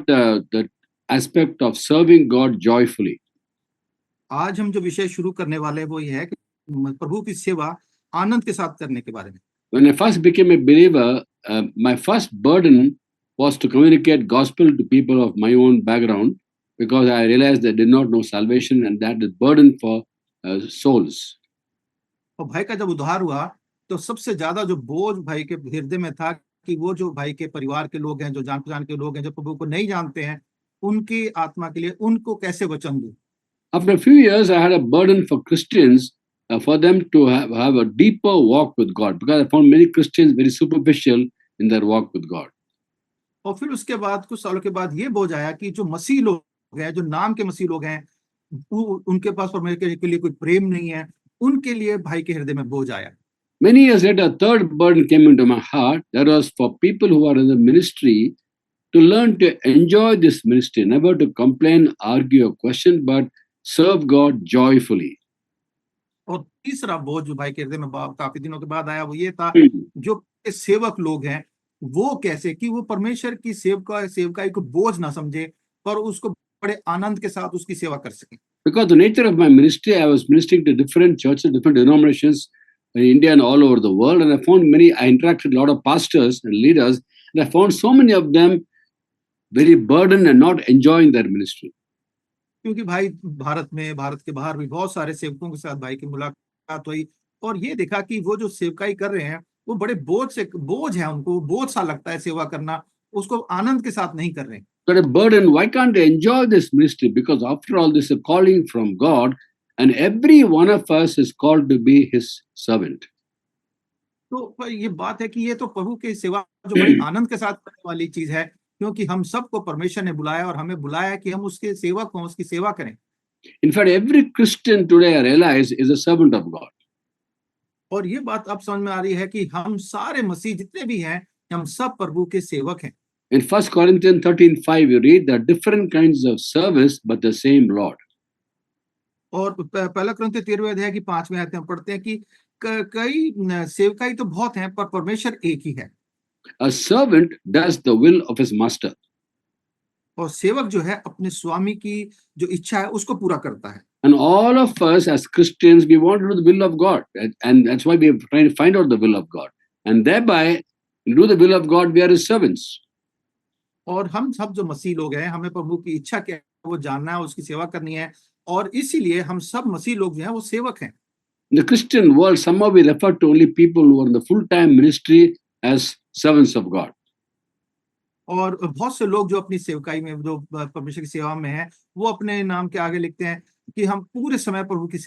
the aspect of serving God joyfully. आज हम जो विषय शुरू करने वाले हैं वो ये है कि प्रभु की सेवा आनंद के साथ करने के बारे में। When I first became a believer, my first burden was to communicate gospel to people of my own background because I realized they did not know salvation and that is burden for souls. और भाई का जब उद्धार हुआ तो सबसे ज्यादा जो बोझ भाई के हृदय में था कि वो जो भाई के परिवार के लोग हैं, जो जान पहचान के लोग हैं, जो प्रभु को नहीं जानते हैं, उनकी आत्मा के लिए उनको कैसे वचन दूं। After a few years, I had a burden for Christians for them to have a deeper walk with God because I found many Christians very superficial in their walk with God. और फिर उसके बाद कुछ सालों के बाद ये बोझ आया कि जो मसीह लोग हैं, जो नाम के मसीह लोग हैं, उनके पास परमेश्वर के लिए कोई प्रेम नहीं है, उनके लिए भाई के हृदय में बोझ आया। Many years later, a third burden came into my heart. That was for people who are in the ministry to learn to enjoy this ministry, never to complain, argue, or question, but serve God joyfully. और तीसरा बोझ जो भाई के हृदय में काफी दिनों के बाद आया वो ये था, Hmm. जो सेवक लोग हैं वो कैसे कि वो परमेश्वर की सेवकाई को बोझ ना समझे पर उसको बड़े आनंद के साथ उसकी सेवा कर सके। Because the nature of my ministry, I was ministering to different churches, different denominations in India and all over the world. And I found I interacted with a lot of pastors and leaders, and I found so many of them very burdened and not enjoying their ministry. क्योंकि भाई भारत के बाहर भी बहुत सारे सेवकों के साथ भाई की मुलाकात हुई और ये देखा कि वो जो सेवकाई कर रहे हैं वो बड़े बोझ है, उनको बोझ सा लगता है सेवा करना, उसको आनंद के साथ नहीं कर रहे। But a burden, why can't they enjoy this ministry? Because after all, this is a calling from God, and every one of us is called to be His servant. तो ये बात है कि ये तो प्रभु की सेवा जो बड़े आनंद के साथ करने वाली चीज है, क्योंकि हम सबको परमेश्वर ने बुलाया और हमें बुलाया कि हम उसके सेवक हों, उसकी सेवा करें। In fact, every Christian today, I realize, is a servant of God. और ये बात अब समझ में आ रही है कि हम सारे मसीह जितने भी हैं, हम सब प्रभु के सेवक हैं। In 1 Corinthians 13:5, you read there are different kinds of service, but the same Lord. और पहला कुरिन्थियों 13वें अध्याय की 5वें आयत में पढ़ते हैं कि कई सेवकाई तो बहुत हैं पर परमेश्वर एक ही है। A servant does the will of his master. और सेवक जो है अपने स्वामी की जो इच्छा है उसको पूरा करता है। And all of us as Christians, we want to do the will of God. And that's why we are trying to find out the will of God. And thereby, to do the will of God, we are His servants. और हम सब जो मसीह लोग हैं, हमें प्रभु की इच्छा क्या है वो जानना है, उसकी सेवा करनी है, और इसीलिए हम सब मसीह लोग जो हैं वो सेवक हैं। In the Christian world, somehow we refer to only people who are in the full-time ministry as servants of God. और बहुत से लोग जो अपनी सेवकाई में, जो परमेश्वर की सेवा में हैं, वो अपने नाम के आगे लिखते हैं कि हम पूरे समय प्रभु की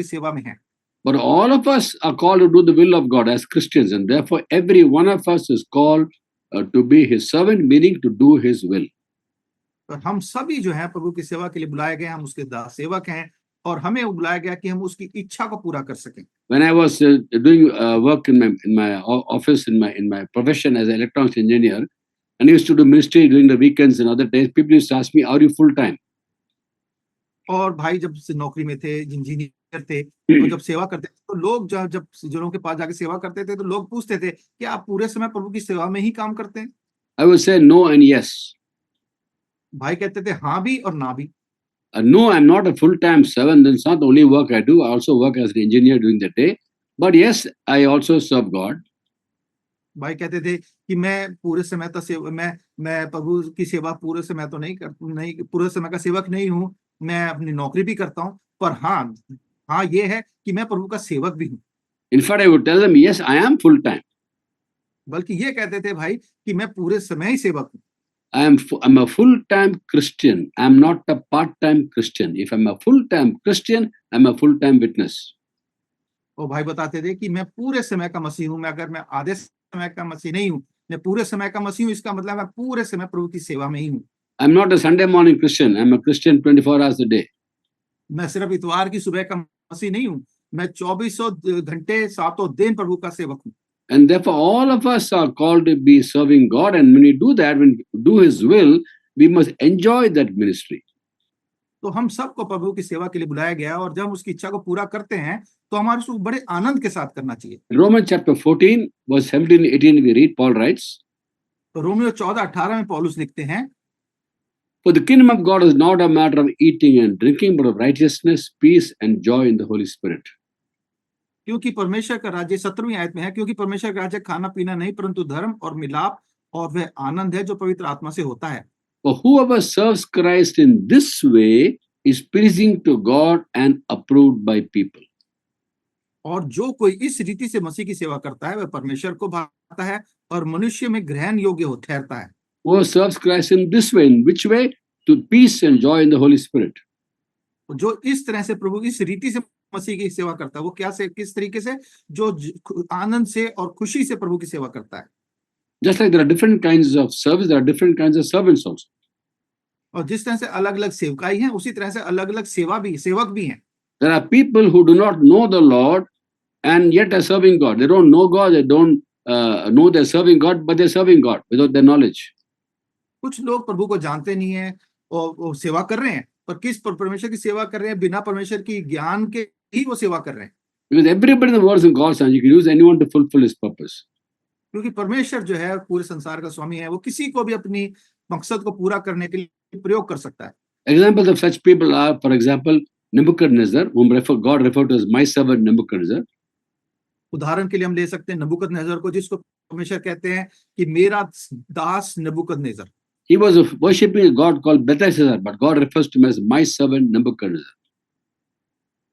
सेवा में हैं। But all of us are called to do the will of God as Christians, and therefore every one of us is called to be His servant, meaning to do His will. और हम सभी जो हैं प्रभु की सेवा के लिए बुलाए गए, हम उसके सेवक हैं और हमें बुलाया गया कि हम उसकी इच्छा को पूरा कर सकें। When I was doing work in my office in my profession as an electronics engineer, and I used to do ministry during the weekends and other days, people used to ask me, "Are you full time?" और भाई जब से नौकरी में थे, engineer थे, और जब सेवा करते थे तो लोग जब जनों के पास जाके सेवा करते थे तो लोग पूछते थे कि आप पूरे समय प्रभु की सेवा में ही काम करते हैं? I would say no and yes. भाई कहते थे हाँ भी और ना भी। No, I'm not a full-time servant. That's not the only work I do. I also work as an engineer during the day. But yes, I also serve God. भाई कहते थे कि मैं पूरे समय तो मैं प्रभु की सेवा पूरे समय तो नहीं पूरे समय का सेवक नहीं हूँ, मैं अपनी नौकरी भी करता हूँ, पर हाँ ये है कि मैं प्रभु का सेवक भी हूँ। In fact, I would tell them, yes, I am full-time. बल्कि ये कहते थे भाई कि मैं पूरे समय ही सेवक हूँ। I'm a full-time Christian. I'm not a part-time Christian. If I'm a full-time Christian, I'm a full-time witness. और भाई बताते थे कि मैं पूरे समय का मसीह हूँ, मैं अगर मैं आधे समय का मसीह नहीं हूँ, मैं पूरे समय का मसीह हूँ, इसका मतलब मैं पूरे समय प्रभु की सेवा में ही हूँ। I'm not a Sunday morning Christian. I'm a Christian 24 hours a day. मैं सिर्फ इतवार की सुबह का मसीह नहीं हूँ, मैं 24 घंटे 7 दिन प्रभु का सेवक हूँ। And therefore, all of us are called to be serving God. And when we do that, when we do His will, we must enjoy that ministry. तो हम सबको प्रभु की सेवा के लिए बुलाया गया और जब हम उसकी इच्छा को पूरा करते हैं तो हमारे उसको बड़े आनंद के साथ करना चाहिए। In Romans chapter 14, verse 17, 18, we read, Paul writes, तो रोमियो 14:18 में पौलुस लिखते हैं, For the kingdom of God is not a matter of eating and drinking, but of righteousness, peace, and joy in the Holy Spirit. क्योंकि परमेश्वर का राज्य 17वीं आयत में है, क्योंकि परमेश्वर का राज्य खाना पीना नहीं परंतु धर्म और मिलाप और वह आनंद है जो पवित्र आत्मा से होता है। For whoever serves Christ in this way is pleasing to God and approved by people. और जो कोई इस रीति से मसीह की सेवा करता है वह परमेश्वर को भाता है और मनुष्य में ग्रहण योग्य हो ठहरता है। Whoever serves Christ in this way, in which way? To peace and joy in the Holy Spirit. जो इस तरह से प्रभु इस रीति से मसीह की सेवा करता है वो क्या से किस तरीके से, जो आनंद से और खुशी से प्रभु की सेवा करता है। Just like there are different kinds of service, there are different kinds of servants also. और जिस तरह से अलग अलग सेवकाई है उसी तरह से अलग अलग सेवक भी हैं। There are people who do not know the Lord and yet are serving God. They don't know God, they don't know they're serving God, but they're serving God without their knowledge. कुछ लोग प्रभु को जानते नहीं है और सेवा कर रहे हैं, पर परमेश्वर की सेवा कर रहे हैं बिना परमेश्वर की ज्ञान के ही वो सेवा कर रहे हैं। Because everybody in the world is in God's hands, you can use anyone to fulfill his purpose. क्योंकि परमेश्वर जो है पूरे संसार का स्वामी है, वो किसी को भी अपनी मकसद को पूरा करने के लिए प्रयोग कर सकता है। Examples of such people are, for example, Nebuchadnezzar, whom God referred to as my servant Nebuchadnezzar. उदाहरण के लिए हम ले सकते हैं नबूकदनेस्सर को, जिसको परमेश्वर कहते हैं कि मेरा दास नबूकदनेस्सर। He was worshipping a god called Belteshazzar, but God refers to him as my servant Nebuchadnezzar.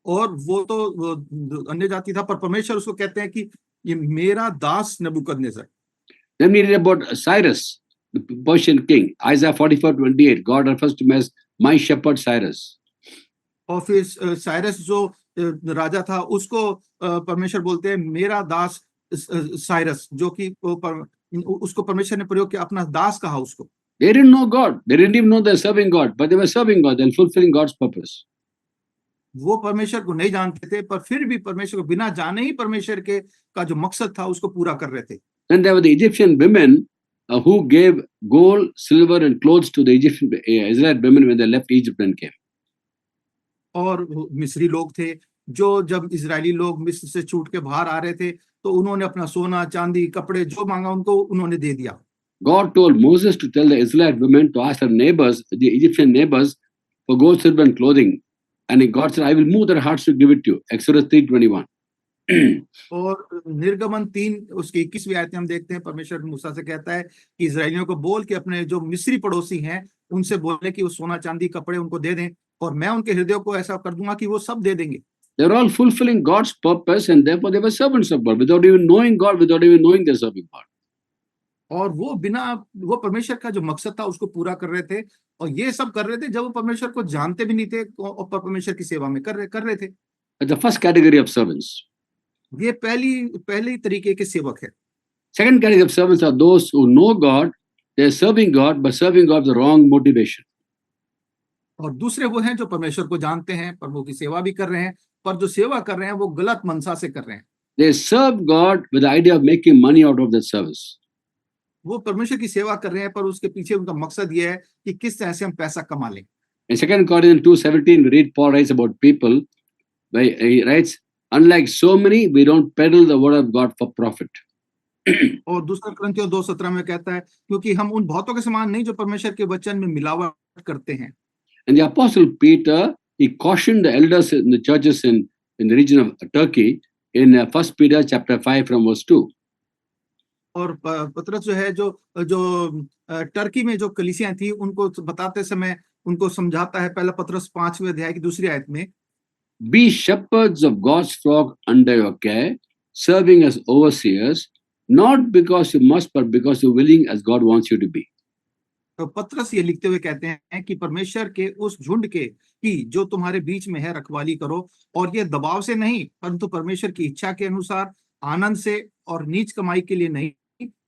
और वो तो अन्य जाति था, पर परमेश्वर उसको कहते हैं कि ये मेरा दास नबूकदनेस्सर। Then we read about Cyrus, the Persian king. Isaiah 44:28. God refers to him as my shepherd Cyrus. और फिर साइरस जो राजा था उसको परमेश्वर बोलते हैं मेरा दास साइरस, जो कि उसको परमेश्वर ने प्रयोग किया, अपना दास कहा उसको। They didn't know God. They didn't even know they're serving God, but they were serving God and fulfilling God's purpose. वो परमेश्वर को नहीं जानते थे, पर फिर भी परमेश्वर को बिना जाने ही परमेश्वर के का जो मकसद था उसको पूरा कर रहे थे। Then there were the Egyptian women who gave gold, silver, and clothes to the Egyptian Israelite women when they left Egypt and came. और मिस्री लोग थे जो जब इजरायली लोग मिस्र से छूट के बाहर आ रहे थे तो उन्होंने अपना सोना चांदी कपड़े जो मांगा उनको उन्होंने दे दिया। God told Moses to tell the Israelite women to ask their neighbors, the Egyptian neighbors, for gold, silver, and clothing. And God said, I will move their hearts to give it to you. Exodus 3:21. और निर्गमन 3 उसकी 21वीं आयत में हम देखते हैं परमेश्वर मूसा से कहता है कि इजरायलियों को बोल के अपने जो मिस्री पड़ोसी हैं उनसे बोले कि वो सोना चांदी कपड़े उनको दे दें और मैं उनके हृदय को ऐसा कर दूंगा कि वो सब दे देंगे। They're all fulfilling God's purpose and therefore they were servants of God without even knowing God, without even knowing they're serving God. और वो परमेश्वर का जो मकसद था उसको पूरा कर रहे थे, और ये सब कर रहे थे जब वो परमेश्वर को जानते भी नहीं थे और परमेश्वर की सेवा में कर रहे थे। That's the first category of servants. ये पहली तरीके के सेवक है। Second category of servants are those who know God, they're serving God, but serving God with the wrong motivation. और दूसरे वो हैं जो परमेश्वर को जानते हैं, प्रभु की सेवा भी कर रहे हैं, पर जो सेवा कर रहे हैं वो गलत मनसा से कर रहे हैं। They serve God with the idea of making money out of that service. वो परमेश्वर की सेवा कर रहे हैं पर उसके पीछे उनका मकसद ये है कि किस तरह से हम पैसा कमा लें। In 2 Corinthians 2:17, we read Paul writes about people. He writes, unlike so many, we don't peddle the word of God for profit. और दूसरा कुरिन्थियों 2:17 में कहता है क्योंकि हम उन बहुतों के समान नहीं जो परमेश्वर के वचन में मिलावट करते हैं। And the apostle Peter, he cautioned the elders in the churches in the region of Turkey in 1 Peter chapter 5 from verse 2. और पतरस जो है जो टर्की में जो कलीसियां थी उनको बताते समय उनको समझाता है, पहला पतरस 5वें अध्याय की 2री आयत में, Be shepherds of God's flock under your care, serving as overseers, not because you must, but because you're willing as God wants you to be. तो पतरस ये लिखते हुए कहते हैं कि परमेश्वर के उस झुंड के की जो तुम्हारे बीच में है रखवाली करो, और ये दबाव से नहीं परंतु परमेश्वर की इच्छा के अनुसार, आनंद से और नीच कमाई के लिए नहीं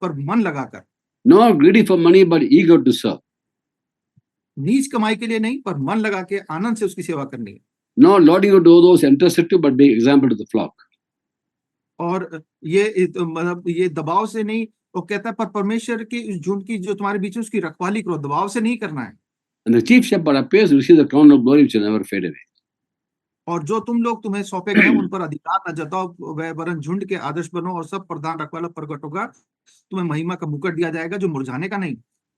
पर मन लगाकर। Not greedy for money, but eager to serve. नीच कमाई के लिए नहीं पर मन लगा के आनंद से उसकी सेवा करनी है। Not lauding to those entrusted to, but being example to the flock. और ये मतलब ये दबाव से नहीं, वो कहता है पर परमेश्वर की इस झुंड की जो तुम्हारे बीच में उसकी रखवाली करो, दबाव से नहीं करना है। And the chief shepherd appears to receive the crown of glory which will never fade away. और जो तुम लोग तुम्हें सौंपे गए हैं उन पर अधिकार न जताओ, वह वरन झुंड के आदर्श बनो और सब प्रधान रखवाला प्रकट होगा। तुम्हें महिमा का मुकुट दिया जाएगा जो मुरझाने का नहीं।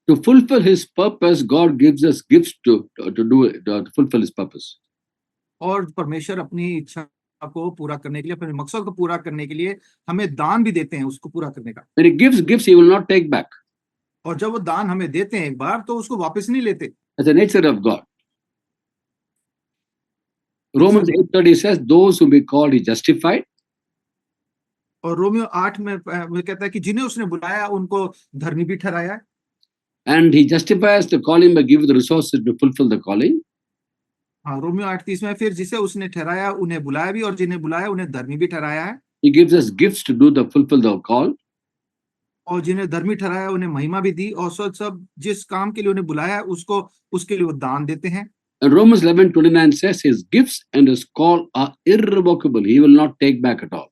To fulfill his purpose, God gives us gifts to do it, to fulfill his purpose. और परमेश्वर अपनी इच्छा को पूरा करने के लिए, अपने मकसद को पूरा करने के लिए हमें दान भी देते हैं उसको पूरा करने का। When he gives gifts, he will not take back. और जब वो दान हमें देते हैं एक बार तो उसको वापस नहीं लेते। That's the nature of God. Romans 8:30 says, those who be called, he justified. और रोमियो 8 में कहता है कि जिन्हें उसने बुलाया उनको धर्मी भी ठहराया। And he justifies the calling by giving the resources to fulfill the calling. हाँ, रोमियो 8:30 में फिर जिसे उसने ठहराया उन्हें बुलाया भी, और जिन्हें बुलाया उन्हें धर्मी भी ठहराया है। He gives us gifts to do the fulfill the call. और जिन्हें धर्मी ठहराया उन्हें महिमा भी दी, और सब जिस काम के लिए उन्हें बुलाया उसको उसके लिए वो दान देते हैं। And Romans 11:29 says his gifts and his call are irrevocable. He will not take back at all.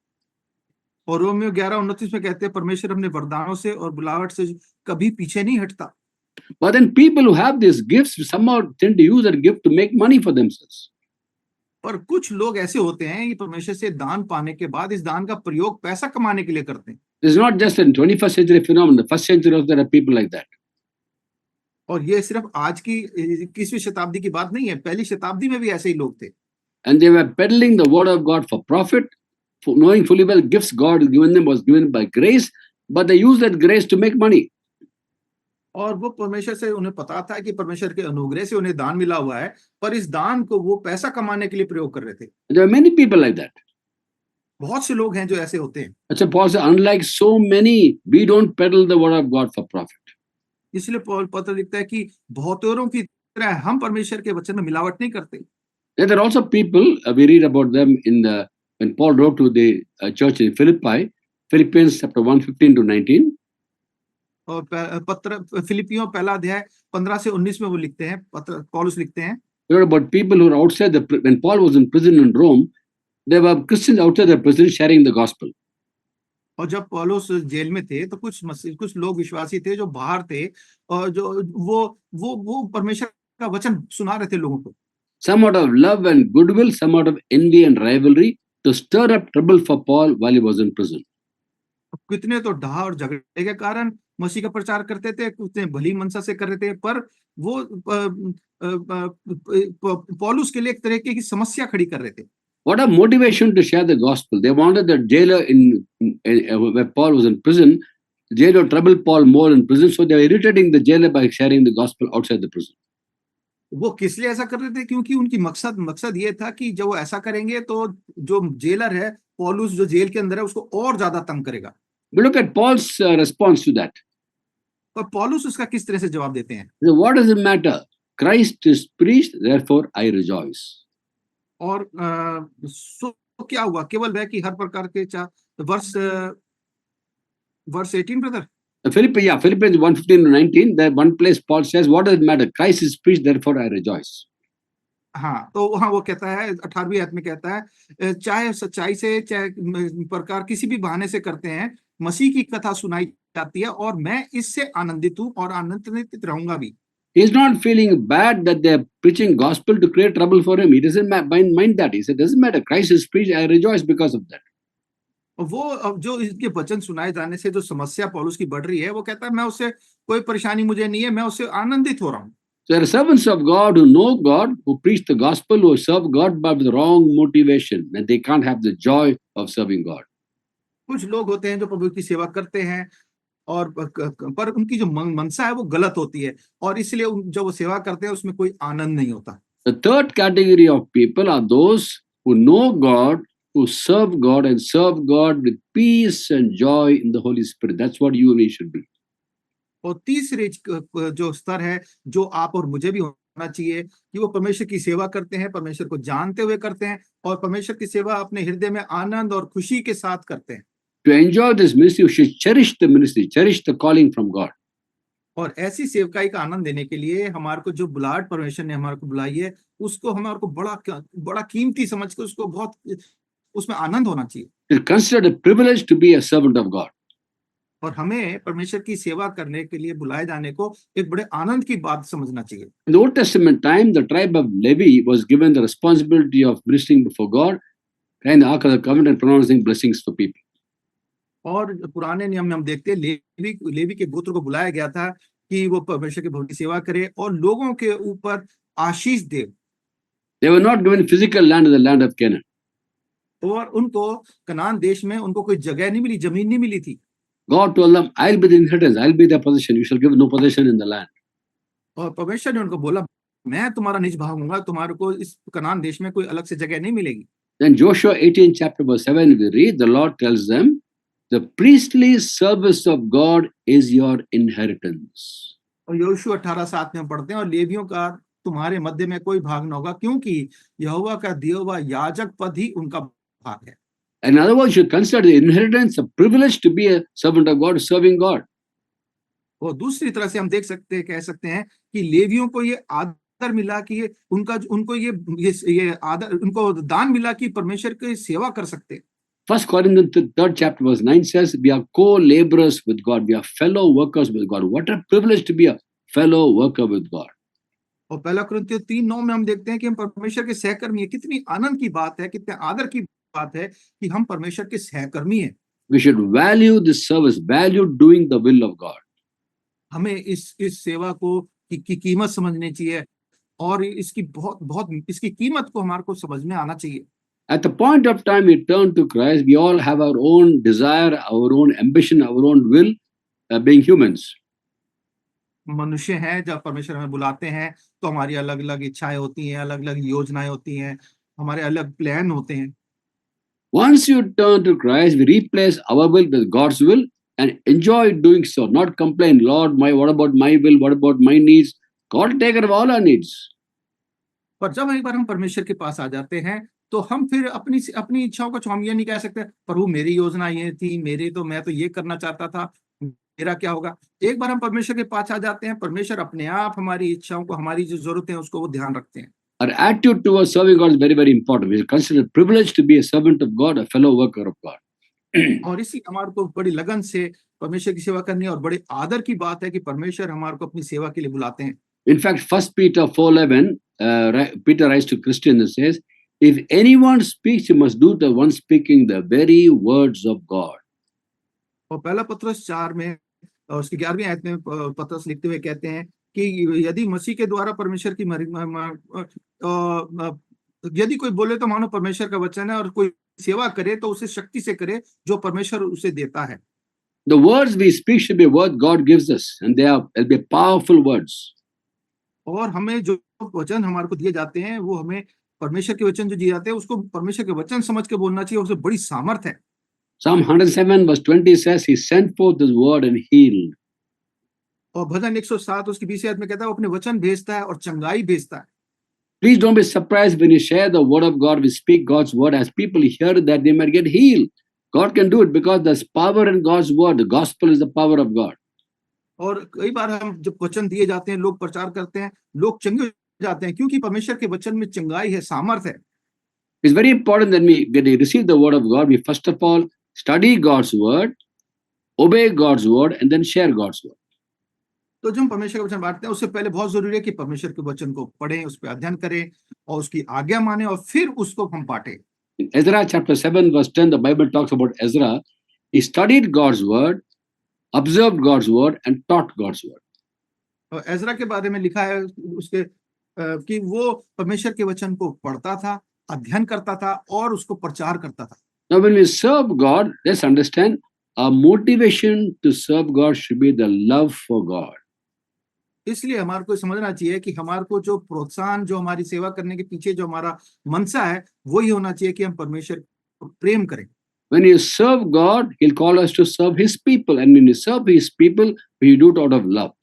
और रोमियो 11:29 में कहते हैं परमेश्वर अपने वरदानों से और बुलावट से कभी पीछे नहीं हटता। But then people who have these gifts somehow tend to use that gift to make money for themselves. पर कुछ लोग ऐसे होते हैं ये परमेश्वर से दान पाने के बाद इस दान का प्रयोग पैसा कमाने के लिए करते हैं। This is not just a 21st century phenomenon. The first century also there are people like that. और ये सिर्फ आज की 21वीं शताब्दी की बात नहीं है, पहली शताब्दी में भी ऐसे ही लोग थे। And they were peddling the word of God for profit, for knowing fully well gifts God given them was given by grace, but they used that grace to make money. और वो परमेश्वर से उन्हें पता था कि परमेश्वर के अनुग्रह से उन्हें दान मिला हुआ है, पर इस दान को वो पैसा कमाने के लिए प्रयोग कर रहे थे। There are many people like that. बहुत से लोग हैं जो ऐसे होते हैं। That's why Paul said, unlike so many, we don't peddle the word of God for profit. इसलिए पौल पत्र लिखता है कि बहुतों की तरह हम परमेश्वर के वचन में मिलावट नहीं करते। There are also people, we read about them when Paul wrote to the church in Philippi, Philippians chapter 1:15-19. और पत्र फिलिपियों पहला अध्याय 15 से 19 में वो लिखते हैं, पत्र पौलुस लिखते हैं। We read about people who are outside when Paul was in prison in Rome, there were Christians outside the prison sharing the gospel. और जब पौलुस जेल में थे तो कुछ लोग विश्वासी थे जो बाहर थे, और जो वो परमेश्वर का वचन सुना रहे थे लोगों को। Some out of love and goodwill, some out of envy and rivalry, to stir up trouble for Paul while he was in prison. कितने तो डाह और झगड़े के कारण मसीह का प्रचार करते थे, कितने भली मनसा से कर रहे थे, पर वो पौलुस के लिए एक तरीके की समस्या खड़ी कर रहे थे। What a motivation to share the gospel. They wanted the jailer where Paul was in prison, the jailer troubled Paul more in prison, so they were irritating the jailer by sharing the gospel outside the prison. वो किस लिए ऐसा कर रहे थे? क्योंकि उनकी मकसद ये था कि जब वो ऐसा करेंगे तो जो जेलर है पौलुस जो जेल के अंदर है उसको और ज्यादा तंग करेगा। But look at Paul's response to that. पर पौलुस उसका किस तरह से जवाब देते हैं? So what does it matter? Christ is preached, therefore I rejoice. और सो क्या हुआ? केवल वह कि हर प्रकार के verse 18 brother. Philippians 1:15-19, that one place Paul says, what does it matter? Christ is preached, therefore I rejoice. हाँ, तो वहां वो कहता है 18वीं आयत में कहता है चाहे सच्चाई से चाहे प्रकार किसी भी बहाने से करते हैं, मसीह की कथा सुनाई जाती है और मैं इससे आनंदित हूँ और आनंदित रहूंगा भी। He is not feeling bad that they are preaching gospel to create trouble for him. He doesn't mind that. He said, doesn't matter. Christ is preached. I rejoice because of that. वो अब जो इसके वचन सुनाए जाने से जो समस्या पौलुस की बढ़ रही है, वो कहता है मैं उससे कोई परेशानी मुझे नहीं है, मैं उससे आनंदित हो रहा हूँ। So there are servants of God who know God, who preach the gospel, who serve God but with the wrong motivation, and they can't have the joy of serving God. कुछ लोग होते हैं जो प्रभु की सेवा करते हैं और पर उनकी जो मनसा है वो गलत होती है, और इसलिए जो वो सेवा करते हैं उसमें कोई आनंद नहीं होता। The third category of people are those who know God, who serve God and serve God with peace and joy in the Holy Spirit. That's what you and me should be. और तीसरे जो स्तर है जो आप और मुझे भी होना चाहिए कि वो परमेश्वर की सेवा करते हैं, परमेश्वर को जानते हुए करते हैं, और परमेश्वर की सेवा अपने हृदय में आनंद और खुशी के साथ करते हैं। To enjoy this ministry, you should cherish the ministry, cherish the calling from God. और ऐसी सेवकाई का आनंद देने के लिए हमारे को जो बुलाहट परमेश्वर ने हमारे को बुलाई है उसको हमारे को बड़ा कीमती समझ के उसको बहुत उसमें आनंद होना चाहिए। It's considered a privilege to be a servant of God. और हमें परमेश्वर की सेवा करने के लिए बुलाए जाने को एक बड़े आनंद की बात समझना चाहिए। In the Old Testament time, the tribe of Levi was given the responsibility of ministering before God, carrying the Ark of the Covenant and pronouncing blessings for people. और पुराने नियम में हम देखते हैं लेवी लेवी के गोत्र को बुलाया गया था कि वो परमेश्वर के भवन की सेवा करे और लोगों के ऊपर आशीष दे। They were not given physical land in the land of Canaan. और उनको कनान देश में उनको कोई जगह नहीं मिली, जमीन नहीं मिली थी। God told them, I'll be the inheritance, I'll be the possession, you shall give no possession in the land. और परमेश्वर ने उनको बोला, मैं तुम्हारा निज भाग हूंगा, तुम्हारे को इस कनान देश में कोई अलग से जगह नहीं मिलेगी। Then Joshua 18 chapter verse 7 we read, the Lord tells them, the priestly service of God is your inheritance. और यहोशू 18:7 में हम पढ़ते हैं, और लेवियों का तुम्हारे मध्य में कोई भाग न होगा, क्योंकि यहोवा का दिया हुआ याजक पद ही उनका भाग है। In other words, you consider the inheritance a privilege to be a servant of God, serving God. और दूसरी तरह से हम देख सकते हैं, कह सकते हैं कि लेवियों को ये आदर मिला कि ये उनको ये आदर, उनको दान मिला कि परमेश्वर की सेवा कर सकते हैं। 1 Corinthians 3rd chapter verse 9 says, we are co-laborers with God, we are fellow workers with God. What a privilege to be a fellow worker with God. और पहला कुरिन्थियों 3:9 में हम देखते हैं कि हम परमेश्वर के सहकर्मी हैं। कितनी आनंद की बात है, कितने आदर की बात है कि हम परमेश्वर के सहकर्मी हैं। We should value this service, value doing the will of God. हमें इस सेवा को की कीमत समझनी चाहिए और इसकी बहुत इसकी कीमत को हमारे को समझ में आना चाहिए। At the point of time we turn to Christ, we all have our own desire, our own ambition, our own will, being humans. मनुष्य हैं, जब परमेश्वर हमें बुलाते हैं तो हमारी अलग अलग इच्छाएं होती हैं, अलग अलग योजनाएं होती हैं, हमारे अलग प्लान होते हैं। Once you turn to Christ, we replace our will with God's will and enjoy doing so, not complain, Lord, what about my will, what about my needs? God will take care of all our needs. पर जब एक बार हम परमेश्वर के पास आ जाते हैं तो हम फिर अपनी इच्छाओं को हम ये नहीं कह सकते, प्रभु मेरी योजना ये थी, मैं तो ये करना चाहता था, मेरा क्या होगा। एक बार हम परमेश्वर के पास आ जाते हैं, परमेश्वर अपने आप हमारी इच्छाओं को, हमारी जो जरूरतें हैं उसको वो ध्यान रखते हैं। Our attitude towards serving God is very, very important. We consider it a privilege to be a servant of God, a fellow worker of God. और इसी हमारे को बड़ी लगन से परमेश्वर की सेवा करनी है, और बड़े आदर की बात है कि परमेश्वर हमारे को अपनी सेवा के लिए बुलाते हैं। In fact, 1 Peter 4:11, Peter writes to Christians and says, if anyone speaks, he must do the one speaking the very words of God. और पहला पत्रस 4 में उसकी 11वीं आयत में पत्रस लिखते हुए कहते हैं कि यदि मसीह के द्वारा परमेश्वर की यदि कोई बोले तो मानो परमेश्वर का वचन है, और कोई सेवा करे तो उसे शक्ति से करे जो परमेश्वर उसे देता है। The words we speak should be what God gives us, and they'll be powerful words. और हमें जो वचन हमारे को दिए जाते हैं, वो हमें परमेश्वर के वचन जो दिए जाते हैं उसको परमेश्वर के वचन समझ के बोलना चाहिए, उससे बड़ी सामर्थ है। Psalm 107 verse 20 says, he sent forth his word and healed. और भजन 107 उसकी 20वीं आयत में कहता है, वो अपने वचन भेजता है और चंगाई भेजता है। Please don't be surprised when you share the word of God, we speak God's word, as people hear that they might get healed. God can do it because there's power in God's word. The gospel is the power of God. और कई बार हम जब वचन दिए जाते हैं, लोग प्रचार करते हैं, लोग चंगे हो जाते हैं, क्योंकि परमेश्वर के वचन में चंगाई है, सामर्थ है। It's very important that when we receive the word of God, we first of all study God's word, obey God's word, and then share God's word. तो जब हम परमेश्वर का वचन बांटते हैं, उससे पहले बहुत जरूरी है कि परमेश्वर के वचन को पढ़ें, उस पर अध्ययन करें और उसकी आज्ञा माने, और फिर उसको हम बांटें। In Ezra chapter 7 verse 10, the Bible talks about Ezra. He studied God's word, observed God's word, and taught God's word. और एजरा के बारे में लिखा है उसके कि वो परमेश्वर के वचन को पढ़ता था, अध्ययन करता था और उसको प्रचार करता था। Now, when we serve God, let's understand our motivation to serve God should be the love for God. इसलिए हमारे को समझना चाहिए कि हमारे को जो प्रोत्साहन, जो हमारी सेवा करने के पीछे जो हमारा मनसा है, वही होना चाहिए कि हम परमेश्वर को प्रेम करें। When you serve God, He'll call us to serve His people, and when you serve His people, we do it out of love.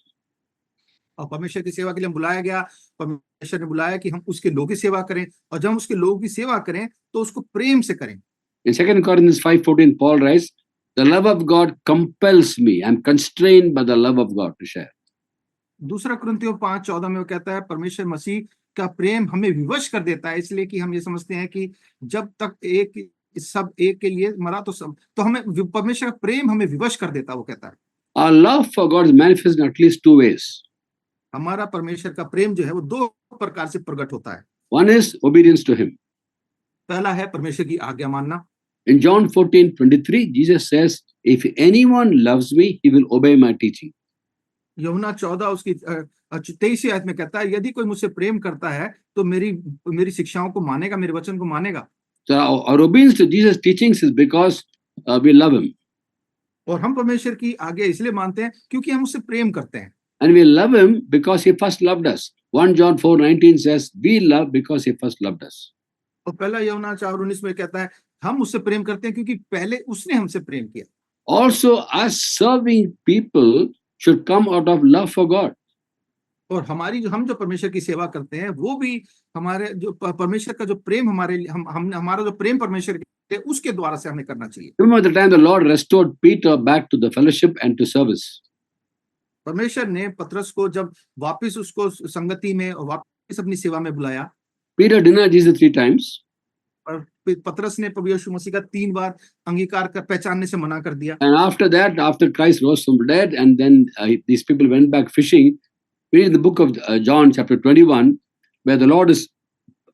और परमेश्वर की सेवा के लिए हम बुलाया गया, परमेश्वर ने बुलाया कि हम उसके लोगों की सेवा करें, और जब हम उसके लोगों की सेवा करें तो उसको प्रेम से करें। In 2 Corinthians 5:14, Paul writes, the love of God compels me. I'm constrained by the love of God to share. दूसरा कुरिन्थियों 5:14 में वो कहता है, परमेश्वर मसीह का प्रेम हमें विवश कर देता है, इसलिए कि हम ये समझते हैं कि जब तक इस सब एक के लिए मरा तो सब, तो हमें परमेश्वर का प्रेम हमें विवश कर देता, वो कहता है। Our love for God is manifest in at least two ways. हमारा परमेश्वर का प्रेम जो है वो दो प्रकार से प्रकट होता है। One is obedience to Him. पहला है परमेश्वर की आज्ञा मानना। In John 14:23, Jesus says, "If anyone loves me, he will obey my teaching." यूहन्ना 14 उसकी 23 आयत में कहता है, यदि कोई मुझसे प्रेम करता है तो मेरी शिक्षाओं को मानेगा, मेरे वचन को मानेगा। So our obedience to Jesus' teachings is because we love Him. और हम परमेश्वर की आज्ञा इसलिए मानते हैं क्योंकि हम उससे प्रेम करते हैं। And we love Him because He first loved us. 1 John 4:19 says, "We love because He first loved us." और पहला यूहन्ना 4:19 में कहता है, हम उससे प्रेम करते हैं क्योंकि पहले उसने हमसे प्रेम किया। Also, us serving people should come out of love for God. और हम जो परमेश्वर की सेवा करते हैं वो भी हमारे जो परमेश्वर का जो प्रेम हमारे लिए हमारा जो प्रेम परमेश्वर के लिए उसके द्वारा से हमें करना चाहिए। Remember the time the Lord restored Peter back to the fellowship and to service. परमेश्वर ने पतरस को जब वापस उसको संगति में और वापस अपनी सेवा में बुलाया, Peter denied Jesus 3 times. और पतरस ने प्रभु यीशु मसीह का 3 बार अंगीकार कर पहचानने से मना कर दिया। And after that, after Christ rose from the dead, and then these people went back fishing. We read in the book of John, chapter 21, where the Lord is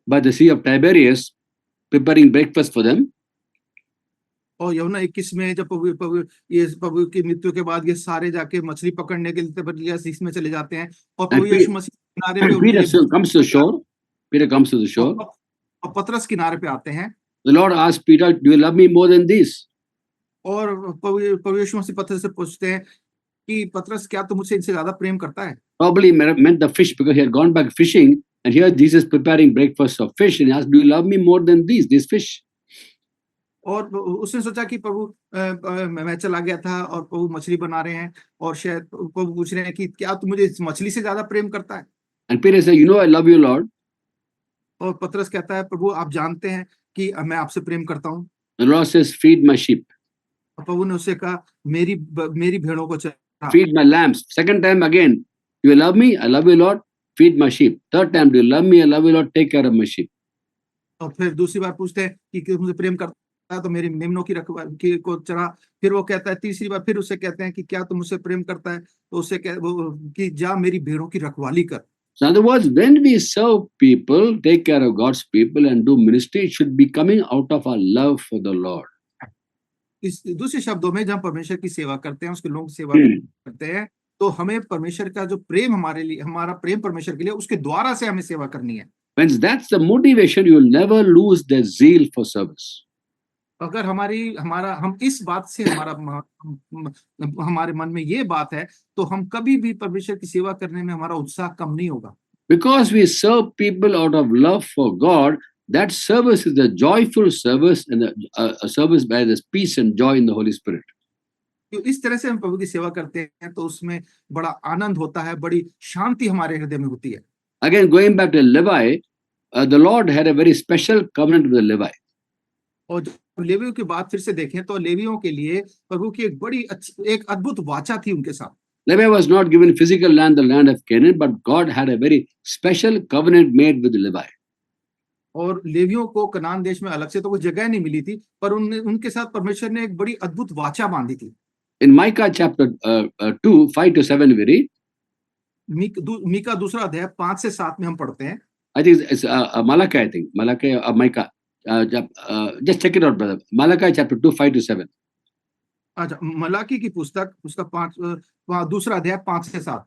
by the Sea of Tiberias preparing breakfast for them. और यूहन्ना 21 में जब प्रभु की मृत्यु के बाद ये सारे जाके मछली पकड़ने के लिए सीस में चले जाते हैं और प्रभु यीशु मसीह किनारे पे उनके Peter लिए comes to the shore. Peter comes to the shore. और पतरस किनारे पे आते हैं। The Lord asked Peter, "Do you love me more than this?" और प्रभु यीशु मसीह पतरस से पूछते हैं कि पतरस, क्या तू मुझसे इनसे ज्यादा प्रेम करता है? Probably meant the fish because he had gone back fishing, and here Jesus preparing breakfast of fish, and he asked, "Do you love me more than these fish?" और उसने सोचा कि प्रभु मैं चला गया था और प्रभु मछली बना रहे हैं और शायद प्रभु पूछ रहे हैं कि क्या तू मुझे इस मछली से ज्यादा प्रेम करता है? And Peter said, "You know I love you, Lord." और पतरस कहता है, प्रभु आप जानते हैं कि मैं आपसे प्रेम करता हूँ। The Lord says, "Feed my sheep, और प्रभु ने उससे कहा, मेरी भेड़ों को चरा। feed my lambs." Second time again, "Do you love me?" "I love you, Lord." "Feed my sheep." Third time, "Do you love me?" "I love you, Lord." "Take care of my sheep." और फिर दूसरी बार पूछते हैं कि मुझे प्रेम करता है तो मेरी मेमनों की रखवाली को चरा। फिर वो कहता है, तीसरी बार फिर उसे कहते हैं कि क्या तुम मुझसे प्रेम करता है, तो उसे कि जा मेरी भेड़ों की रखवाली कर। So in other words, when we serve people, take care of God's people, and do ministry, it should be coming out of our love for the Lord. इस दूसरे शब्दों में जब हम परमेश्वर की सेवा करते हैं, उसके लोगों की सेवा करते हैं, तो हमें परमेश्वर का जो प्रेम हमारे लिए, हमारा प्रेम परमेश्वर के लिए, उसके द्वारा से हमें सेवा करनी है। When that's the motivation, you will never lose the zeal for service. अगर हम इस बात से हमारे मन में ये बात है, तो हम कभी भी परमेश्वर की सेवा करने में हमारा उत्साह कम नहीं होगा। Because we serve people out of love for God, that service is a joyful service and a service by this peace and joy in the Holy Spirit. तो इस तरह से हम प्रभु की सेवा करते हैं तो उसमें बड़ा आनंद होता है, बड़ी शांति हमारे हृदय में होती है। Again, going back to Levi, the Lord had a very special covenant with the Levi. और जब लेवियों की बात फिर से देखें तो लेवियों के लिए प्रभु की एक अद्भुत वाचा थी उनके साथ। Levi was not given physical land, the land of Canaan, but God had a very special covenant made with Levi. और लेवियों को कनान देश में अलग से तो कोई जगह नहीं मिली थी, पर उनके साथ परमेश्वर ने एक बड़ी अद्भुत वाचा बांधी थी। In Micah chapter 2, 5-7 we read. Mika दूसरा अध्याय 5 से 7 में हम पढ़ते हैं। I think it's Malachi, I think. Malachi or Micah. Just check it out, brother. Malachi chapter 2, 5-7. अच्छा, मलाकी की पुस्तक उसका 5 दूसरा अध्याय 5 से 7,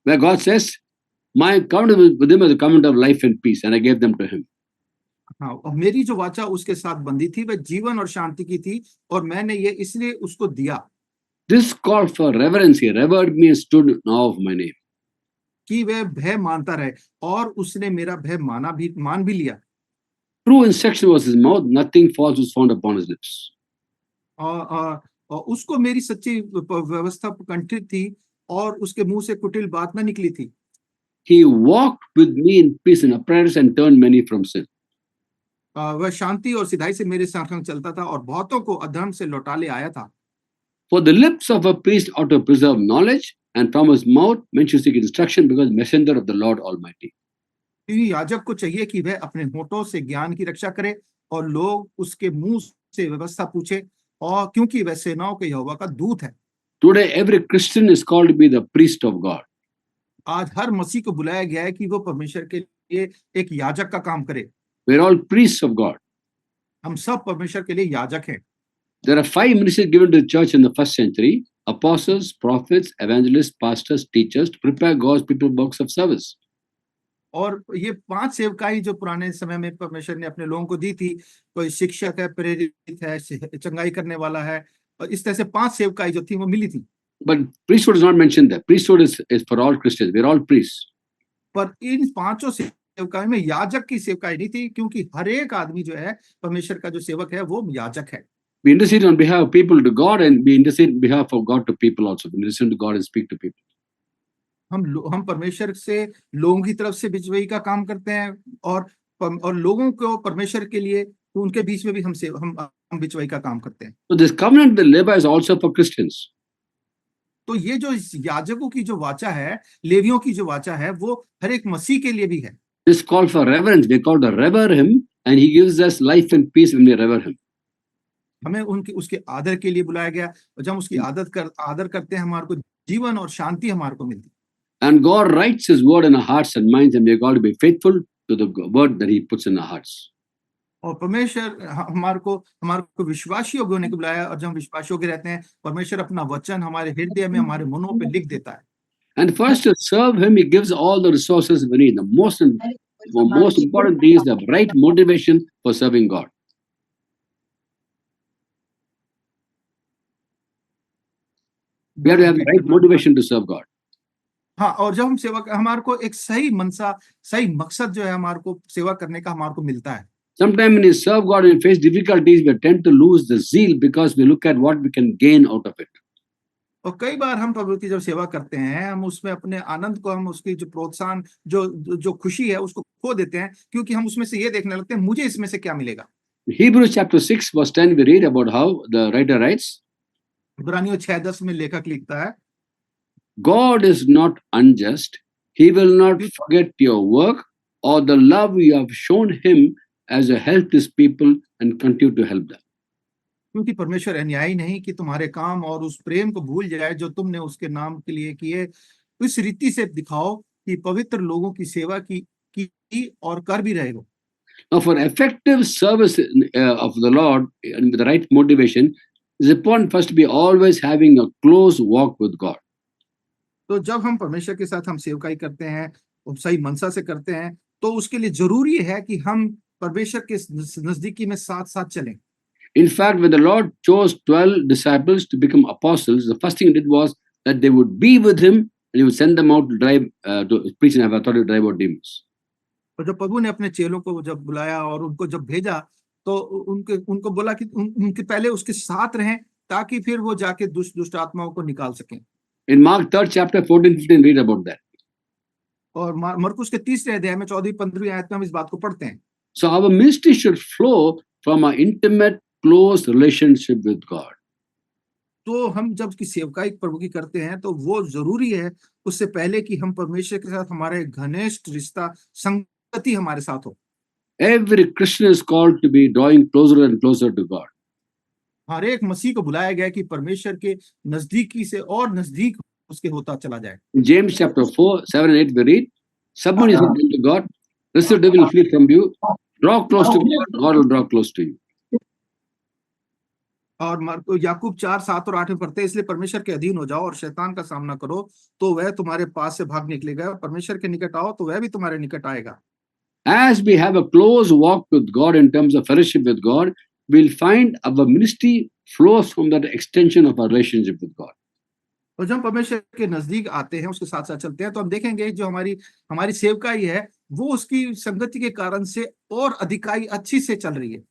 Where God says, "My covenant with him is a covenant of life and peace, and I gave them to him." हाँ, और मेरी जो वाचा उसके साथ बंधी थी वह जीवन और शांति की थी और मैंने ये इसलिए उसको दिया This call for reverence, he revered me and stood in awe of my name. कि वह भय मानता रहे, और उसने मेरा भय मान भी लिया। True instruction was his mouth, nothing false was found upon his lips. और उसको मेरी सच्ची व्यवस्था कंठित थी और उसके मुंह से कुटिल बात ना निकली थी। He walked with me in peace and uprightness and turned many from sin. वह शांति और सिधाई से मेरे संग चलता था और बहुतों को अधर्म से लौटा ले आया था। For the lips of a priest ought to preserve knowledge, and from his mouth men should seek instruction, because messenger of the Lord Almighty. याजक को चाहिए कि वह अपने होठों से ज्ञान की रक्षा करे और लोग उसके मुंह से व्यवस्था पूछे, और क्योंकि वह सेनाओं के यहोवा का दूत है। Today, every Christian is called to be the priest of God. आज हर मसीह को बुलाया गया है कि वो परमेश्वर के लिए एक याजक का काम करे। We're all priests of God. हम सब परमेश्वर के लिए याजक हैं। There are 5 ministries given to the church in the first century: apostles, prophets, evangelists, pastors, teachers, to prepare God's people for works of service. और ये 5 सेवकाई जो पुराने समय में परमेश्वर ने अपने लोगों को दी थी, कोई शिक्षक है, प्रेरित है, चंगाई करने वाला है, और इस तरह से 5 सेवकाई जो थी वो मिली थी। But priesthood is not mentioned there. Priesthood is for all Christians. We're all priests. पर इन 5 सेवकाई में याजक की सेवकाई नहीं थी, क्योंकि हर एक आदमी जो है परमेश्वर का जो सेवक है वो याजक है। We intercede on behalf of people to God, and we intercede on behalf of God to people also. We listen to God and speak to people. हम परमेश्वर से लोगों की तरफ से बिचवई का काम करते हैं, और लोगों को परमेश्वर के लिए उनके बीच में भी हम बिचवई का काम करते हैं। So this covenant with Levi is also for Christians. तो ये जो याजकों की जो वाचा है, लेवियों की जो वाचा है, वो हर एक मसीह के लिए भी है। This call for reverence. We're called to revere Him, and He gives us life and peace when we revere Him. हमें उसके आदर के लिए बुलाया गया, और जब हम उसकी आदर करते हैं, हमारे को जीवन और शांति हमारे को मिलती है। And God writes His word in our hearts and minds, and we're called to be faithful to the word that He puts in our hearts. और परमेश्वर हमारे को विश्वासी योग्य होने को बुलाया, और जब हम विश्वासी योग्य रहते हैं, परमेश्वर अपना वचन हमारे हृदय में, हमारे मनों पे लिख देता है। And first, to serve Him, He gives all the resources we need. The most important thing is the right motivation for serving God. We have to have the right motivation to serve God. हाँ, और जब हम सेवा, हमारे को एक सही मनसा, सही मकसद जो है हमारे को सेवा करने का हमारे को मिलता है। Sometimes when we serve God and face difficulties, we tend to lose the zeal because we look at what we can gain out of it. और कई बार हम प्रभु की जब सेवा करते हैं, हम उसमें अपने आनंद को, हम उसकी जो प्रोत्साहन, जो खुशी है, उसको खो देते हैं, क्योंकि हम उसमें से ये देखने लगते हैं मुझे इसमें से क्या मिलेगा। Hebrews chapter 6 verse 10, we read about how the writer writes, इब्रानियों 6:10 में लेखक लिखता है, God is not unjust. He will not forget your work or the love you have shown Him as you help His people and continue to help them. क्योंकि परमेश्वर अन्यायी नहीं कि तुम्हारे काम और उस प्रेम को भूल जाए जो तुमने उसके नाम के लिए किए। इस रीति से दिखाओ कि पवित्र लोगों की सेवा की और कर भी रहे हो। Now, for effective service of the Lord and with the right motivation, it's important first to be always having a close walk with God. तो जब हम परमेश्वर के साथ हम सेवकाई करते हैं और सही मनसा से करते हैं, तो उसके लिए जरूरी है कि हम परमेश्वर के नजदीकी में साथ साथ चलें। In fact, when the Lord chose 12 disciples to become apostles, the first thing He did was that they would be with Him and He would send them out to preach and have authority to drive out demons. और जब प्रभु ने अपने चेलों को जब बुलाया और उनको जब भेजा, तो उनको बोला कि उनके पहले उसके साथ रहें, ताकि फिर वो जाके दुष्ट आत्माओं को निकाल सकें। In Mark 3rd chapter 14-15, read about that. और मरकुस के 3रे अध्याय में 14-15 आयत में हम इस बात को पढ़ते हैं। So our ministry should flow from our intimate, close relationship with God. तो हम जब की सेवकाई प्रभु की करते हैं, तो वो जरूरी है उससे पहले कि हम परमेश्वर के साथ हमारे घनिष्ठ रिश्ता, संगति हमारे साथ हो। Every Christian is called to be drawing closer and closer to God. हर एक मसीह को बुलाया गया कि परमेश्वर के नजदीकी से और नजदीक उसके होता चला जाए। In James chapter 4, 7 and 8, we read, submit yourself to God, resist the devil will flee from you, draw close to God, God will draw close to you. और याकूब 4:7 और 8 में पढ़ते हैं, इसलिए परमेश्वर के अधीन हो जाओ और शैतान का सामना करो, तो वह तुम्हारे पास से भाग निकलेगा। परमेश्वर के निकट आओ, तो वह भी तुम्हारे निकट आएगा। As we have a close walk with God in terms of fellowship with God, we'll find our ministry flows from that extension of our relationship with God. और जब परमेश्वर के नजदीक आते हैं, उसके साथ साथ चलते हैं, तो हम देखेंगे जो हमारी सेवकाई है, वो उसकी संगति के कारण से और अधिकाई अच्छी से चल रही है।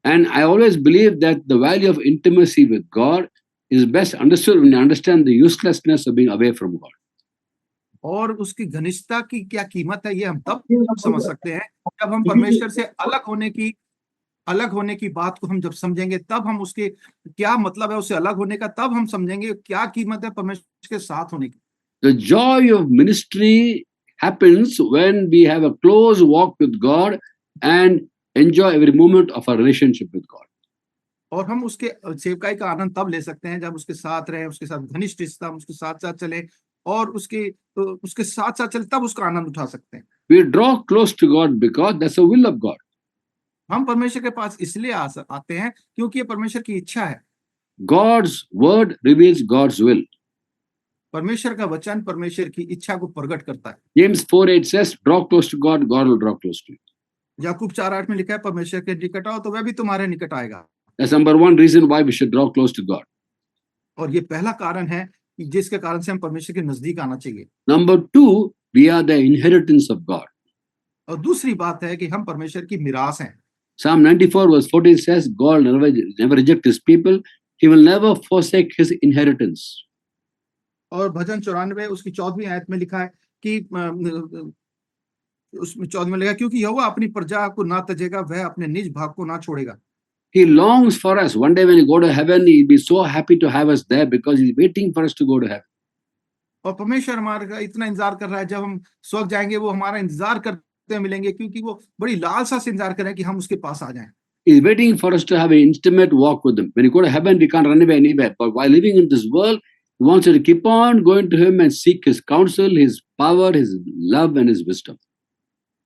And I always believe that the value of intimacy with God is best understood when you understand the uselessness of being away from God. और उसकी घनिष्ठता की क्या कीमत है, ये हम तब समझ सकते हैं जब हम परमेश्वर से अलग होने की बात को हम जब समझेंगे, तब हम उसके क्या मतलब है उससे अलग होने का, तब हम समझेंगे क्या कीमत है परमेश्वर के साथ होने की। The joy of ministry happens when we have a close walk with God and enjoy every moment of our relationship with God. और हम उसके सेवकाई का आनंद तब ले सकते हैं जब उसके साथ रहें, उसके साथ घनिष्ठ रिश्ता, हम उसके साथ साथ चले और उसके साथ साथ चले, तब उसका आनंद उठा सकते हैं। We draw close to God because that's the will of God. हम परमेश्वर के पास इसलिए आते हैं क्योंकि ये परमेश्वर की इच्छा है। God's word reveals God's will. परमेश्वर का वचन परमेश्वर की इच्छा को प्रकट करता है। James 4:8 says, draw close to God, God will draw close to you. याकूब 4:8 में लिखा है, परमेश्वर के निकट आओ तो वह भी तुम्हारे निकट आएगा। That's number one reason why we should draw close to God. और ये पहला कारण है कि जिसके कारण से हम परमेश्वर के नजदीक आना चाहिए। Number two, we are the inheritance of God. और दूसरी बात है कि हम परमेश्वर की मिरास हैं। Psalm 94 verse 14 says, God never reject his people. He will never forsake his inheritance. और भजन 94 उसकी 14वीं आयत में लिखा है कि उसमें 14 में लिखा, क्योंकि यहोवा अपनी प्रजा को ना त्यजेगा, वह अपने निज भाग को ना छोड़ेगा। He longs for us. One day when we go to heaven, he'll be so happy to have us there because he's waiting for us to go to heaven. और परमेश्वर हमारा इतना इंतजार कर रहा है, जब हम स्वर्ग जाएंगे वो हमारा इंतजार करते मिलेंगे, क्योंकि वो बड़ी लालसा से इंतजार कर रहे हैं कि हम उसके पास आ जाएं। He's waiting for us to have an intimate walk with him. When you go to heaven, we can't run away anywhere. But while living in this world, he wants you to keep on going to him and seek his counsel, his power, his love, and his wisdom.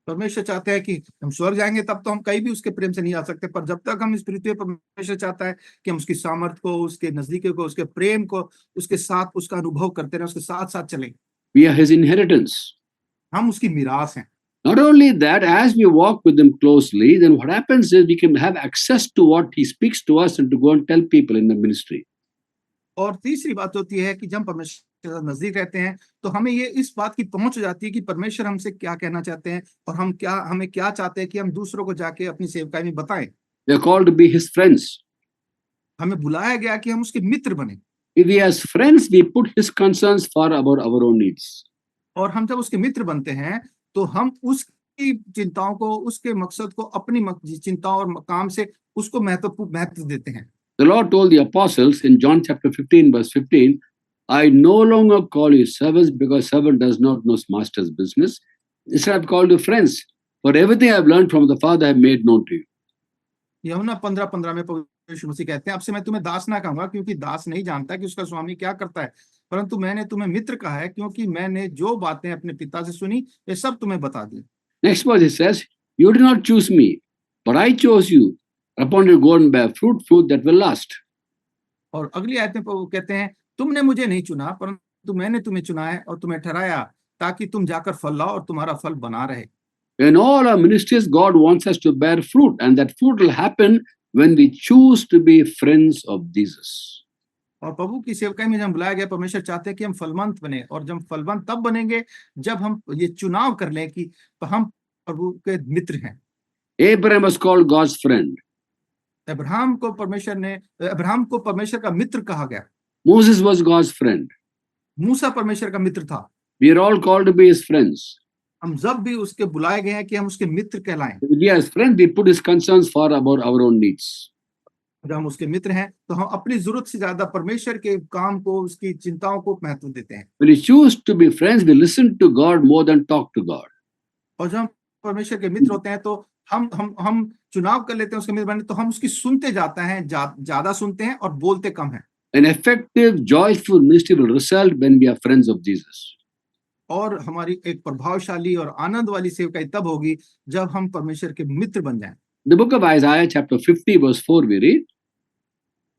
परमेश्वर चाहते हैं कि हम स्वर्ग जाएंगे तब तो हम कहीं भी उसके प्रेम से नहीं आ सकते, पर जब तक हम इस पृथ्वी पर, परमेश्वर चाहता है कि हम उसकी सामर्थ को, उसके नजदीकी को, उसके प्रेम को, उसके साथ उसका अनुभव करते रहे, उसके साथ साथ चलें। We are his inheritance. हम उसकी मिरास हैं। Not only that, as we walk with him closely, then what happens is we can have access to what he speaks to us and to go and tell people in the ministry. और तीसरी बात होती है कि जब परमेश्वर के साथ नजदीक रहते हैं तो हमें ये इस बात की पहुंच हो जाती है कि परमेश्वर हमसे क्या कहना चाहते हैं और हमें क्या चाहते हैं कि हम दूसरों को जाके अपनी सेवकाई में बताएं। We are called to be his friends. हमें बुलाया गया कि हम उसके मित्र बने। If we as friends, we put his concerns far above our own needs. और हम जब उसके मित्र बनते हैं तो हम उसकी चिंताओं को, उसके मकसद को, अपनी चिंताओं और काम से उसको महत्व देते हैं। The Lord told the apostles in John chapter 15 verse 15, I no longer call you servants because servant does not know his master's business. Instead I've called you friends. For everything I've learned from the Father I have made known to you. यूहन्ना 15:15 में प्रभु यीशु मसीह कहते हैं, अब से मैं तुम्हें दास ना कहूंगा, क्योंकि दास नहीं जानता कि उसका स्वामी क्या करता है, परंतु मैंने तुम्हें मित्र कहा है, क्योंकि मैंने जो बातें अपने पिता से सुनी वे सब तुम्हें बता दी। Next verse it says, you did not choose me, but I chose you. Upon you go and bear fruit that will last. और अगली आयत में प्रभु कहते हैं, तुमने मुझे नहीं चुना, परंतु मैंने तुम्हें चुना है और तुम्हें ठहराया ताकि तुम जाकर फल लाओ और तुम्हारा फल बना रहे। In all our ministries, God wants us to bear fruit, and that fruit will happen when we choose to be friends of Jesus. और प्रभु की सेवकाई में जब बुलाया गया, परमेश्वर चाहते हैं कि हम फलवंत बने, और जब फलवंत तब बनेंगे जब हम ये चुनाव कर लें कि हम प्रभु के मित्र हैं। Abraham was called God's friend. Abraham को परमेश्वर का मित्र कहा गया। Moses was God's friend. मूसा परमेश्वर का मित्र था। We are all called to be his friends. हम जब भी उसके बुलाए गए हैं कि हम उसके मित्र कहलाएं। We as friends, we put his concerns far above our own needs. जब हम उसके मित्र हैं तो हम अपनी जरूरत से ज्यादा परमेश्वर के काम को, उसकी चिंताओं को महत्व देते हैं। When we choose to be friends, we listen to God more than talk to God. और जब हम परमेश्वर के मित्र होते हैं तो हम चुनाव कर लेते हैं उसके मित्र बनने, तो हम उसकी सुनते जाते हैं, ज्यादा सुनते हैं और बोलते कम हैं। An effective, joyful ministry will result when we are friends of Jesus. और हमारी एक प्रभावशाली और आनंद वाली सेवकाई तब होगी जब हम परमेश्वर के मित्र बन जाएं। The book of Isaiah chapter 50 verse 4 we read.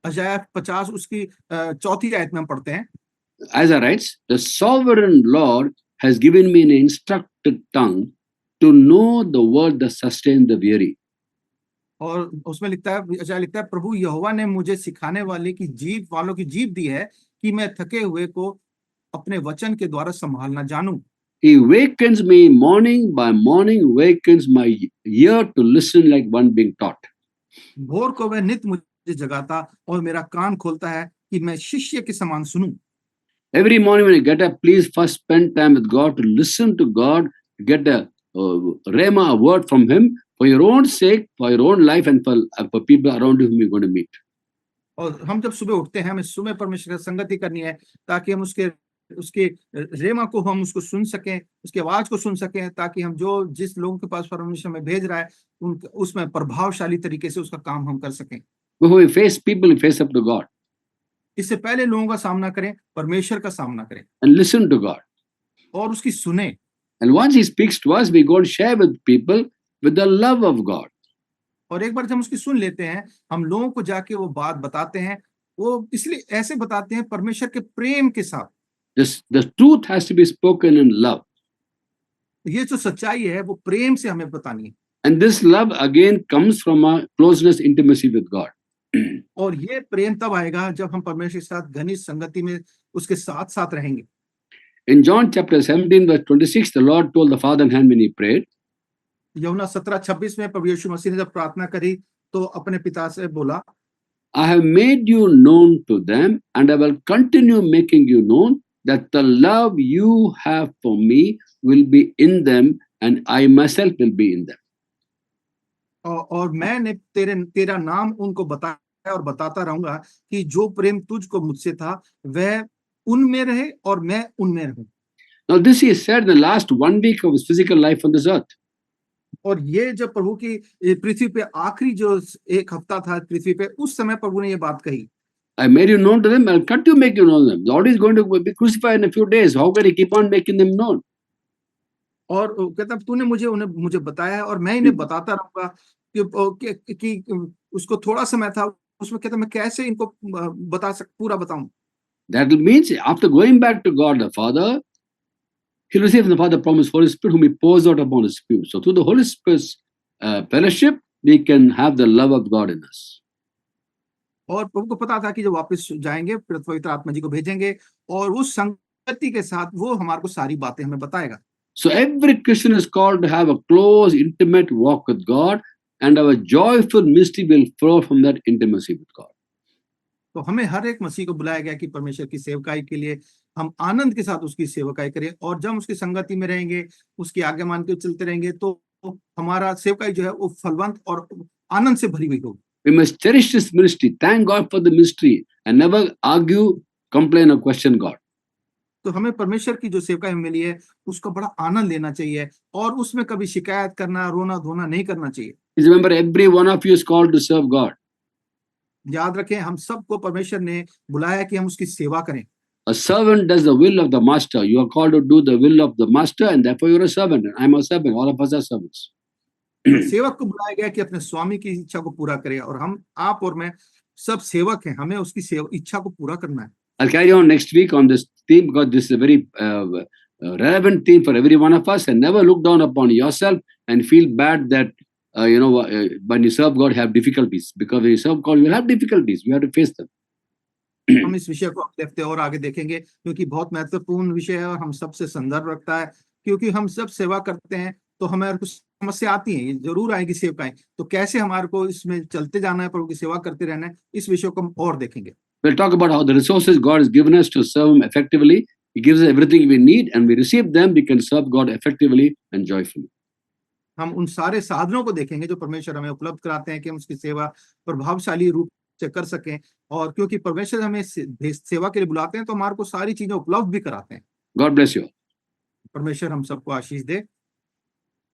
अय्याह 50 उसकी 4th आयत में हम पढ़ते हैं। Isaiah writes, the sovereign Lord has given me an instructed tongue to know the word that sustains the weary. और उसमें लिखता है, अय्याह लिखता है, प्रभु यहोवा ने मुझे सिखाने वाले की जीभ वालों की जीभ दी है कि मैं थके हुए को अपने वचन के द्वारा संभालना जानूं। He wakens me morning by morning, wakens my ear to listen like one being taught. भोर को वह नित्य मुझे जगाता और मेरा कान खोलता है कि मैं शिष्य के समान सुनूं। Every morning when you get up, please first spend time with God to listen to God, get a rhema, a word from Him for your own sake, for your own life, and for people around you whom you're going to meet. और हम जब सुबह उठते हैं, हमें सुबह परमेश्वर की संगति करनी है ताकि हम उसके रेमा को हम उसको सुन सकें, उसकी आवाज को सुन सकें, ताकि हम जिस लोगों के पास परमेश्वर में भेज रहा है उसमें प्रभावशाली तरीके से उसका काम हम कर सकें। Before we face people, we face up to God इससे पहले लोगों का सामना करें, परमेश्वर का सामना करें and listen to God. और उसकी सुने। And once He speaks to us, we go and share with people with the love of God. और एक बार जब हम उसकी सुन लेते हैं, हम लोगों को जाके वो बात बताते हैं। वो इसलिए ऐसे बताते हैं परमेश्वर के प्रेम के साथ। The truth has to be spoken in love. ये जो सच्चाई है वो प्रेम से हमें बतानी है। And this love again comes from a closeness, intimacy with God. और ये प्रेम तब आएगा जब हम परमेश्वर के साथ घनिष्ठ संगति में उसके साथ साथ रहेंगे। In John chapter 17, verse 26, the Lord told the Father in heaven when He prayed, यूहन्ना 17:26 में प्रभु यीशु मसीह ने जब प्रार्थना करी तो अपने पिता से बोला, I have made you known to them, and I will continue making you known, that the love you have for me will be in them, and I myself will be in them. और मैंने तेरा नाम उनको बताया और बताता रहूंगा कि जो प्रेम तुझको मुझसे था वह उनमें रहे और मैं उनमें रहूं। Now, this He said in the last 1 week of His physical life on this earth. और ये जब प्रभु की पृथ्वी पे आखिरी जो एक हफ्ता था पृथ्वी पे, उस समय प्रभु ने ये बात कही। I made you known to them, I'll continue to make you known to them. The Lord is going to be crucified in a few days. How can He keep on making them known? और कहता तूने मुझे बताया और मैं इन्हें बताता रहूंगा कि उसको थोड़ा समय था उसमें, कहता मैं कैसे इनको पूरा बताऊं। That means after going back to God the Father, He received from the Father promised Holy Spirit, whom He pours out upon His people. So through the Holy Spirit's fellowship, we can have the love of God in us. और प्रभु को पता था कि जब वापस जाएंगे फिर पवित्र आत्मा जी को भेजेंगे और उस संगति के साथ वो हमारे को सारी बातें हमें बताएगा। So every Christian is called to have a close, intimate walk with God, and our joyful ministry will flow from that intimacy with God. तो हमें हर एक मसीह को बुलाया गया कि परमेश्वर की सेवकाई के लिए हम आनंद के साथ उसकी सेवकाई करें, और जब उसकी संगति में रहेंगे, उसकी आज्ञा मान के चलते रहेंगे, तो हमारा सेवकाई जो है वो फलवंत और आनंद से भरी हुई होगी। We must cherish this ministry, thank God for the ministry, and never argue, complain, or question God. तो हमें परमेश्वर की जो सेवकाई मिली है उसका बड़ा आनंद लेना चाहिए और उसमें कभी शिकायत करना, रोना धोना नहीं करना चाहिए। Please remember, every one of you is called to serve God. याद रखें, हम सबको परमेश्वर ने बुलाया कि हम उसकी सेवा करें। A servant does the will of the master. You are called to do the will of the master, and therefore you are a servant. And I'm a servant. All of us are servants. सेवक को बुलाया गया कि अपने स्वामी की इच्छा को पूरा करे, और आप और मैं सब सेवक हैं, हमें उसकी इच्छा को पूरा करना है। I'll carry on next week on this theme, because this is a very relevant theme for every one of us. And never look down upon yourself and feel bad that when you serve God, you have difficulties. Because when you serve God, you will have difficulties. We have to face them. हम इस विषय को अगले हफ्ते और आगे देखेंगे, क्योंकि बहुत महत्वपूर्ण विषय है और हम सबसे संदर्भ रखता है। क्योंकि हम सब सेवा करते हैं तो हमारे कुछ समस्या आती है, ये जरूर आएगी सेवकाएं, तो कैसे हमारे को इसमें चलते जाना है, प्रभु की सेवा करते रहना है, इस विषय को हम और देखेंगे। We'll talk about how the resources God has given us to serve Him effectively. He gives us everything we need, and we receive them. We can serve God effectively and joyfully. हम उन सारे साधनों को देखेंगे जो परमेश्वर हमें उपलब्ध कराते हैं कि हम उसकी सेवा प्रभावशाली रूप से कर सकें, और क्योंकि परमेश्वर हमें सेवा के लिए बुलाते हैं तो हमारे को सारी चीजें उपलब्ध भी कराते हैं। God bless you. परमेश्वर हम सबको आशीष दे।